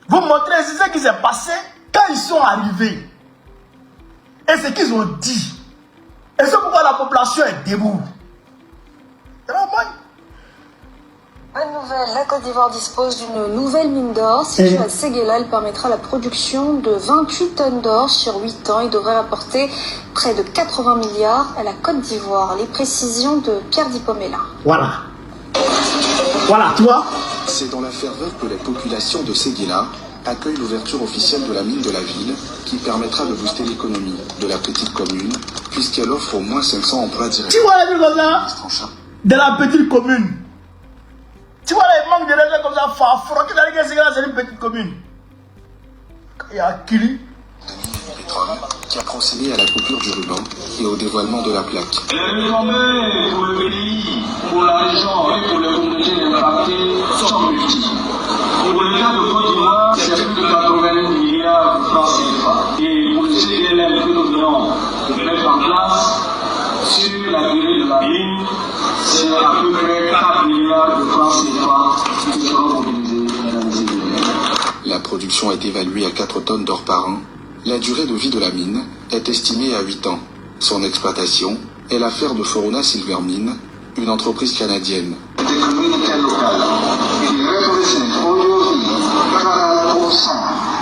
vous montrer ce qui s'est passé quand ils sont arrivés. Et ce qu'ils ont dit. Et c'est pourquoi la population est debout. Bonne nouvelle, la Côte d'Ivoire dispose d'une nouvelle mine d'or. Située à Séguéla, elle permettra la production de 28 tonnes d'or sur 8 ans et devrait rapporter près de 80 milliards à la Côte d'Ivoire. Les précisions de Pierre Dipomella. Voilà. Voilà, toi. C'est dans la ferveur que la population de Séguéla accueille l'ouverture officielle de la mine de la ville qui permettra de booster l'économie de la petite commune puisqu'elle offre au moins 500 emplois directs. Tu vois la ville comme ça de la petite commune. Tu vois les manques de gens comme ça, Farfouroki, c'est une petite commune. Il y a Kili. Pétrole qui a procédé à la coupure du ruban et au dévoilement de la plaque. Les renommées pour le pays, pour la région et pour les communautés impactées sont multiples. Pour le cas de Côte d'Ivoire, c'est plus de 80 milliards de francs CFA. Et pour le CDLM que nous venons de mettre en place, sur la durée de la mine, c'est à peu près 4 milliards de francs CFA qui seront mobilisés dans les CDLM. La production est évaluée à 4 tonnes d'or par an. La durée de vie de la mine est estimée à 8 ans. Son exploitation est l'affaire de Foruna Silver Mine, une entreprise canadienne. Des communautés locales, il représente aujourd'hui 40%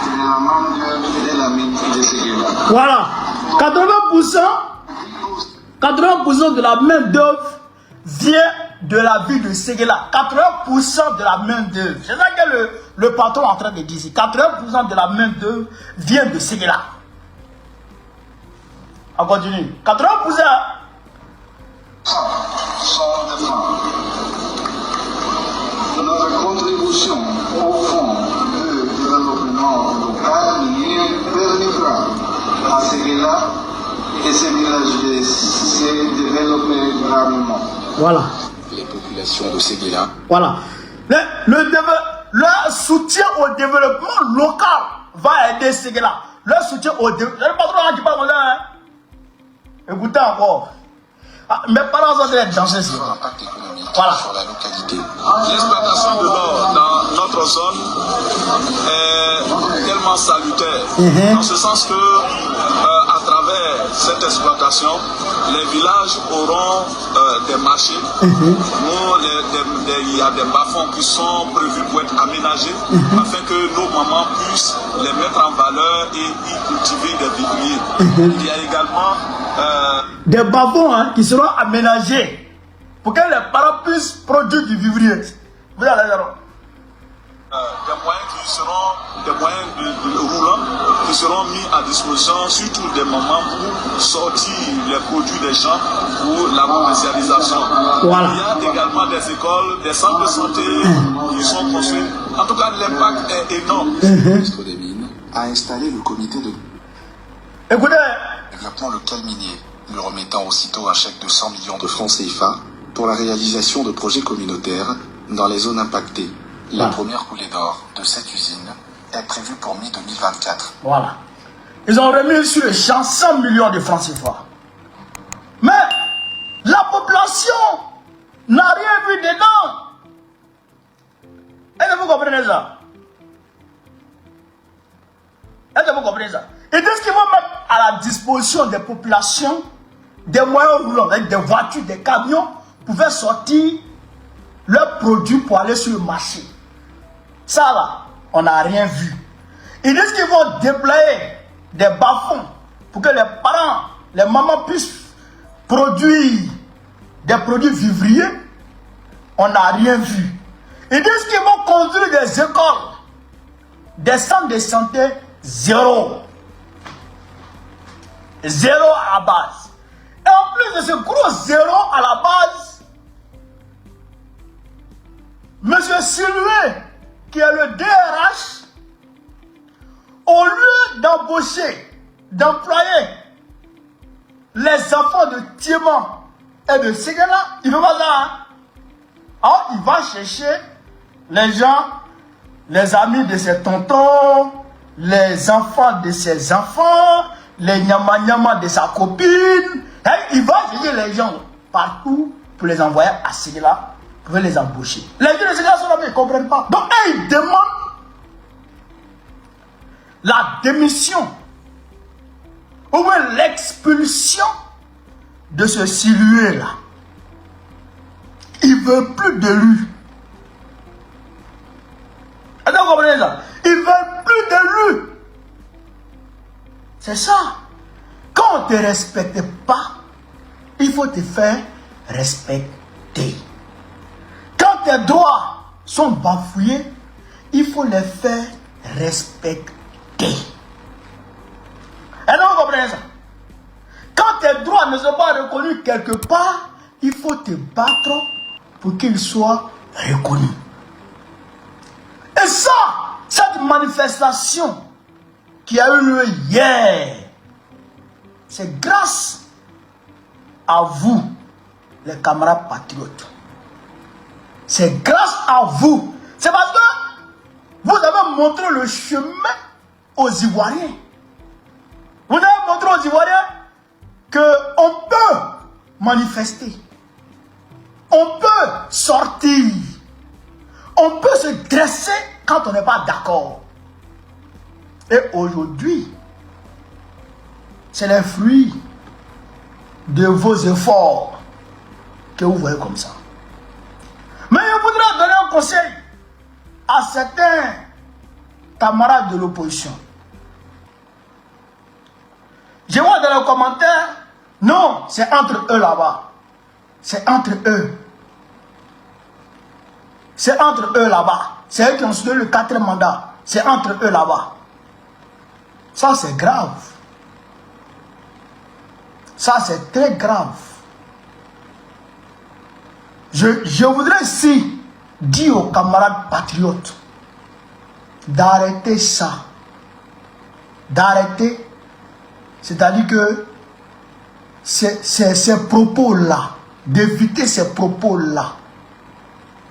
de la main-d'œuvre de la mine de Séguéla. Voilà. 80% de la main-d'œuvre vient de la ville de Séguéla. 80% de la main-d'œuvre. C'est ça que le patron est en train de dire. 80% de la main-d'œuvre vient de Séguéla. On continue. 80%. Sont des femmes. Notre contribution au fonds de développement local permettra à Séguéla et ces villages de se développer gravement. Voilà. Les populations de Séguéla. Voilà. Le soutien au développement local va aider Séguéla. Le soutien au développement. Le patron qui parle comme ça. Hein? Écoutez encore. Ah, mes parents sont très dansés. Impact économique Voilà. sur la localité. L'exploitation de l'or dans notre zone est tellement salutaire, en ce sens que à travers cette exploitation, les villages auront des marchés où il y a des bas-fonds qui sont prévus pour être aménagés afin que nos mamans puissent les mettre en valeur et y cultiver des vivriers. Il y a également des bas-fonds hein, qui seront aménagés pour que les parents puissent produire du vivrier. Vous allez voir. des moyens qui seront des moyens de roulants qui seront mis à disposition, surtout des moments pour sortir les produits des champs pour la commercialisation. Voilà. Il y a également des écoles, des centres de santé qui sont construits. En tout cas, l'impact est énorme. Le ministre des Mines a installé le comité de Écoutez, développement local minier, lui remettant aussitôt un chèque de 100 millions de francs CFA pour la réalisation de projets communautaires dans les zones impactées. La première coulée d'or de cette usine est prévue pour mi-2024. voilà. Ils ont remis sur le champ 100 millions de francs CFA. Mais la population n'a rien vu dedans. Est-ce que vous comprenez ça? Est-ce que vous comprenez ça? Ils disent qu'ils vont mettre à la disposition des populations des moyens roulants, avec des voitures, des camions, pour faire sortir leurs produits pour aller sur le marché. Ça là, on n'a rien vu. Ils disent qu'ils vont déployer des bas-fonds pour que les parents, les mamans puissent produire des produits vivriers. On n'a rien vu. Ils disent qu'ils vont construire des écoles, des centres de santé, zéro. Zéro à la base. Et en plus de ce gros zéro à la base, Monsieur Sylvain, qui est le DRH, au lieu d'embaucher, d'employer les enfants de Thiéman et de Séguéla, il ne veut pas ça. Hein? Alors, il va chercher les gens, les amis de ses tontons, les enfants de ses enfants, les nyama-nyama de sa copine. Et il va chercher les gens partout pour les envoyer à Séguéla, pour les embaucher. Les gens de Séguéla sont là, mais ils ne comprennent pas. Donc, ils demandent la démission ou même l'expulsion de ce Silué-là. Il ne veut plus de lui. Est-ce que vous comprenez ça? Il ne veut plus de lui. C'est ça. Quand on ne te respecte pas, il faut te faire respecter. Quand tes droits sont bafouillés, il faut les faire respecter. Est-ce que vous comprenez ça? Quand tes droits ne sont pas reconnus quelque part, il faut te battre pour qu'ils soient reconnus. Et ça, cette manifestation qui a eu lieu hier, c'est grâce à vous, les camarades patriotes. C'est grâce à vous. C'est parce que vous avez montré le chemin aux Ivoiriens. Vous avez montré aux Ivoiriens qu'on peut manifester. On peut sortir. On peut se dresser quand on n'est pas d'accord. Et aujourd'hui, c'est les fruits de vos efforts que vous voyez comme ça. Mais je voudrais donner un conseil à certains camarades de l'opposition. Je vois dans les commentaires, non, c'est entre eux là-bas. C'est entre eux. C'est entre eux là-bas. C'est eux qui ont soutenu le 4e mandat. C'est entre eux là-bas. Ça, c'est grave. Ça, c'est très grave. Je voudrais ici dire aux camarades patriotes d'arrêter ça. D'arrêter. C'est-à-dire que ces propos-là, d'éviter ces propos-là,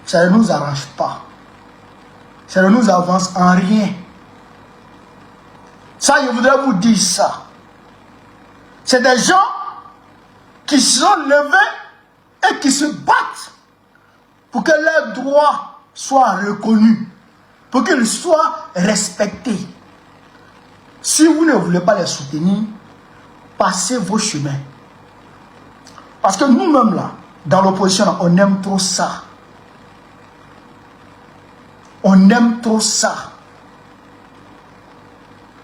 ça ne nous arrange pas. Ça ne nous avance en rien. Ça, je voudrais vous dire ça. C'est des gens qui se sont levés et qui se battent pour que leurs droits soient reconnus, pour qu'ils soient respectés. Si vous ne voulez pas les soutenir, passez vos chemins. Parce que nous-mêmes, là, dans l'opposition, on aime trop ça. On aime trop ça.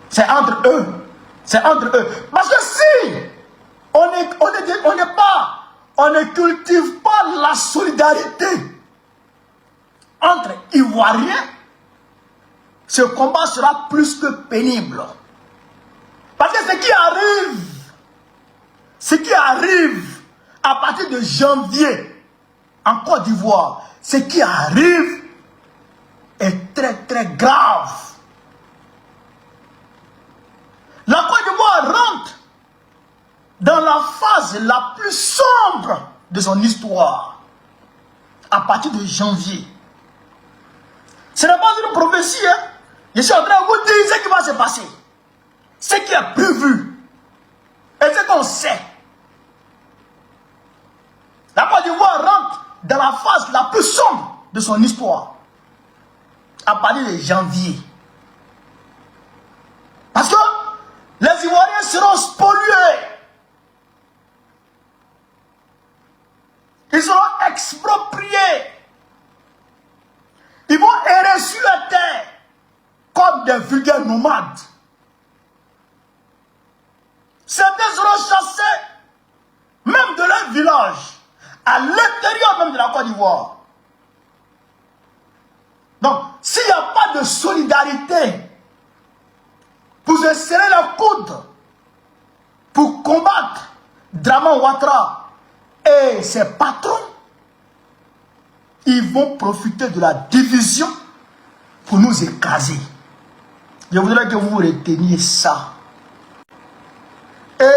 C'est entre eux. C'est entre eux. Parce que si on ne cultive pas la solidarité entre Ivoiriens, ce combat sera plus que pénible. Parce que ce qui arrive à partir de janvier en Côte d'Ivoire, ce qui arrive est très très grave. La Côte d'Ivoire rentre dans la phase la plus sombre de son histoire à partir de janvier. Ce n'est pas une prophétie, hein? Je suis en train de vous dire ce qui va se passer. Ce qui est prévu. Et ce qu'on sait. La Côte d'Ivoire rentre dans la phase la plus sombre de son histoire à partir de janvier. Parce que les Ivoiriens seront spoliés. Ils seront expropriés. Ils vont errer sur la terre comme des vulgaires nomades. Certains seront chassés même de leur village, à l'intérieur même de la Côte d'Ivoire. Donc, s'il n'y a pas de solidarité pour se serrer la coude, pour combattre Draman Ouattara et ses patrons, ils vont profiter de la division pour nous écraser. Je voudrais que vous reteniez ça. Et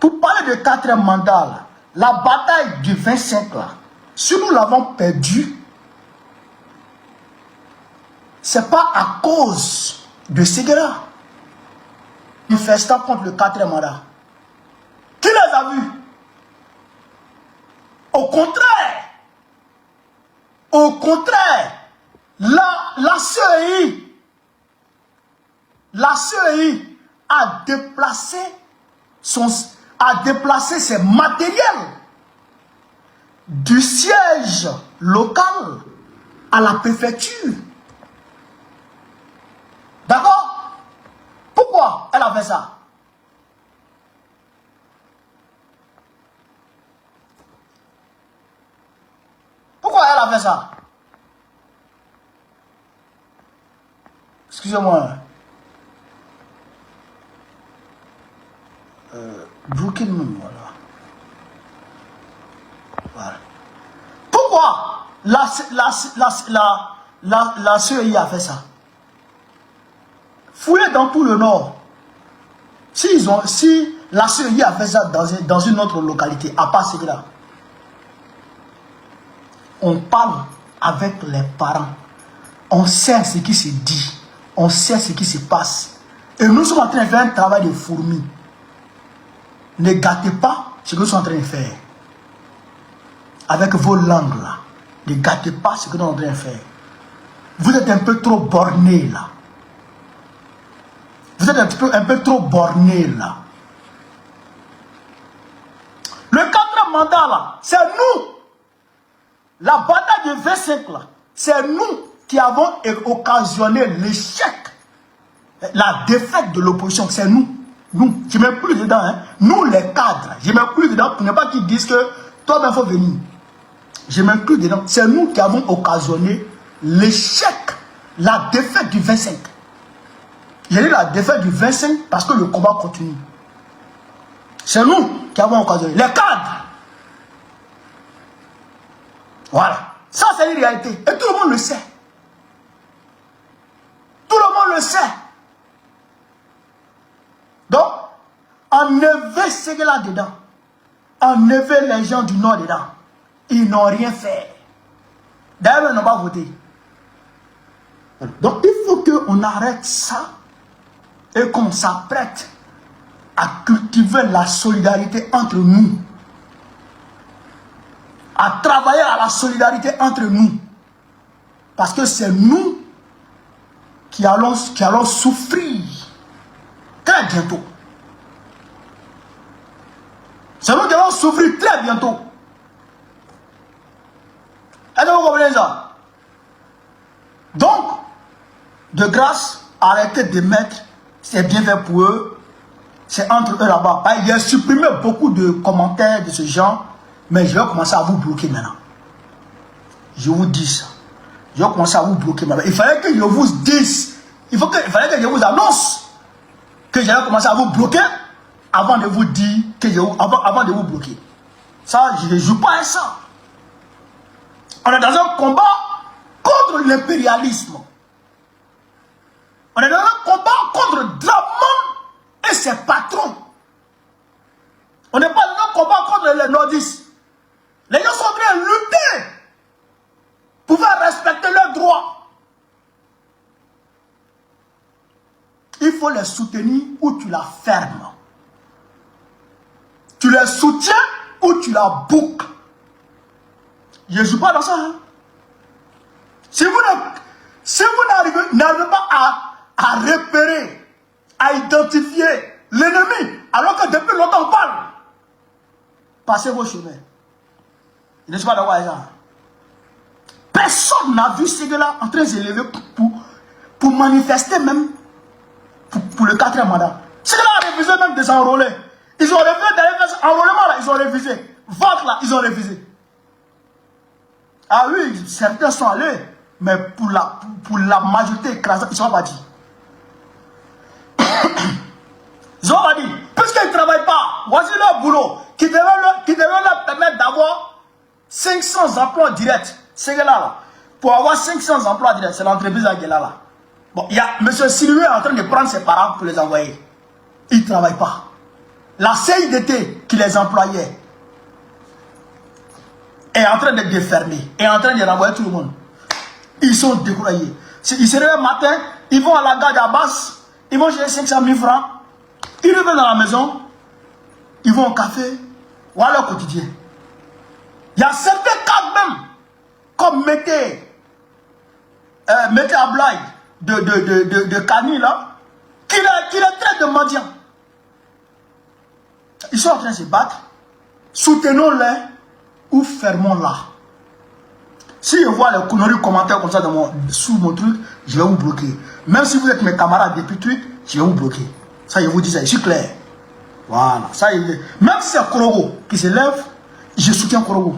pour parler de 4e mandat, là, la bataille du 25, là, si nous l'avons perdu, ce n'est pas à cause de Séguéla, manifestant contre le 4e mandat. Qui les a vus? Au contraire, la la CEI a déplacé ses matériels du siège local à la préfecture. D'accord? Pourquoi elle a fait ça? Pourquoi elle a fait ça? Excusez-moi. Brooklyn, voilà. Voilà. Pourquoi la CEI a fait ça? Fouillez dans tout le nord. Si la CEI a fait ça dans une autre localité, à part celle-là, on parle avec les parents. On sait ce qui se dit. On sait ce qui se passe. Et nous sommes en train de faire un travail de fourmi. Ne gâtez pas ce que nous sommes en train de faire. Avec vos langues là. Ne gâtez pas ce que nous sommes en train de faire. Vous êtes un peu trop bornés là. Vous êtes un peu trop bornés là. Le 4e mandat là, c'est nous. La bataille de 25 là, c'est nous qui avons occasionné l'échec, la défaite de l'opposition. C'est nous. Nous, je ne mets plus dedans. Hein. Nous les cadres, je ne mets plus dedans pour ne pas qu'ils disent que toi, il faut venir. Je ne mets plus dedans. C'est nous qui avons occasionné l'échec, la défaite du 25. J'ai dit la défaite du 25 parce que le combat continue. C'est nous qui avons occasionné. Les cadres. Voilà. Ça, c'est une réalité. Et tout le monde le sait. Tout le monde le sait. Donc, enlevez ce là dedans. Enlevez les gens du Nord dedans. Ils n'ont rien fait. D'ailleurs, ils n'ont pas voté. Donc, il faut qu'on arrête ça et qu'on s'apprête à cultiver la solidarité entre nous. À travailler à la solidarité entre nous. Parce que c'est nous qui allons souffrir très bientôt. C'est nous qui allons souffrir très bientôt. Est-ce que vous comprenez ça? Donc, de grâce, arrêtez de mettre, c'est bien fait pour eux, c'est entre eux là-bas. Il a supprimé beaucoup de commentaires de ce genre. Mais je vais commencer à vous bloquer maintenant. Je vous dis ça. Je vais commencer à vous bloquer maintenant. Il fallait que je vous dise. Il fallait que je vous annonce que j'allais commencer à vous bloquer avant de vous dire que avant de vous bloquer. Ça, je ne joue pas à ça. On est dans un combat contre l'impérialisme. On est dans un combat contre Dramon et ses patrons. On n'est pas dans un combat contre les nordistes. Les gens sont en train de lutter pour faire respecter leurs droits. Il faut les soutenir ou tu la fermes. Tu les soutiens ou tu la boucles. Je ne joue pas dans ça. Hein? Si vous n'arrivez pas à repérer, à identifier l'ennemi, alors que depuis longtemps on parle, passez vos chemins. Je ne sais pas d'accord avec ça. Personne n'a vu ces gars-là en train de s'élever pour manifester même pour le 4e mandat. Ces gars-là ont refusé même de s'enrôler. Ils ont refusé d'aller faire enrôlement là, ils ont refusé. Vote là, ils ont refusé. Ah oui, certains sont allés, mais pour la majorité écrasante, ils ne sont pas dit. Ils n'ont pas dit. Puisqu'ils ne travaillent pas, voici leur boulot qui devait leur permettre d'avoir 500 emplois directs. C'est là. Pour avoir 500 emplois directs, c'est l'entreprise qui est là. Bon, il y a M. Sylvain en train de prendre ses parents pour les envoyer. Ils ne travaillent pas. La CIDT qui les employait est en train de défermer, est en train de renvoyer tout le monde. Ils sont découragés. Ils se réveillent le matin, ils vont à la gare d'Abbas, ils vont chercher 500 000 francs, ils reviennent dans la maison, ils vont au café, voilà leur quotidien. Il y a certains cas même, comme Mété Ablaï de Kani là, qu'il est traite de mendiants. Ils sont en train de se battre. Soutenons-les ou fermons-la. Si je vois les conneries commentaires comme ça sous mon truc, je vais vous bloquer. Même si vous êtes mes camarades depuis truc, je vais vous bloquer. Ça, je vous dis ça, je suis clair. Voilà. Ça, même si c'est Korogo qui se lève, je soutiens Korogo.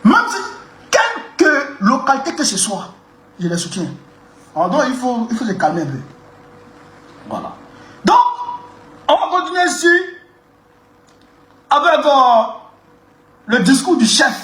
Même si, quelque localité que ce soit, je les soutiens. Alors donc, il faut se calmer un peu. Voilà. Donc, on va continuer ici avec le discours du chef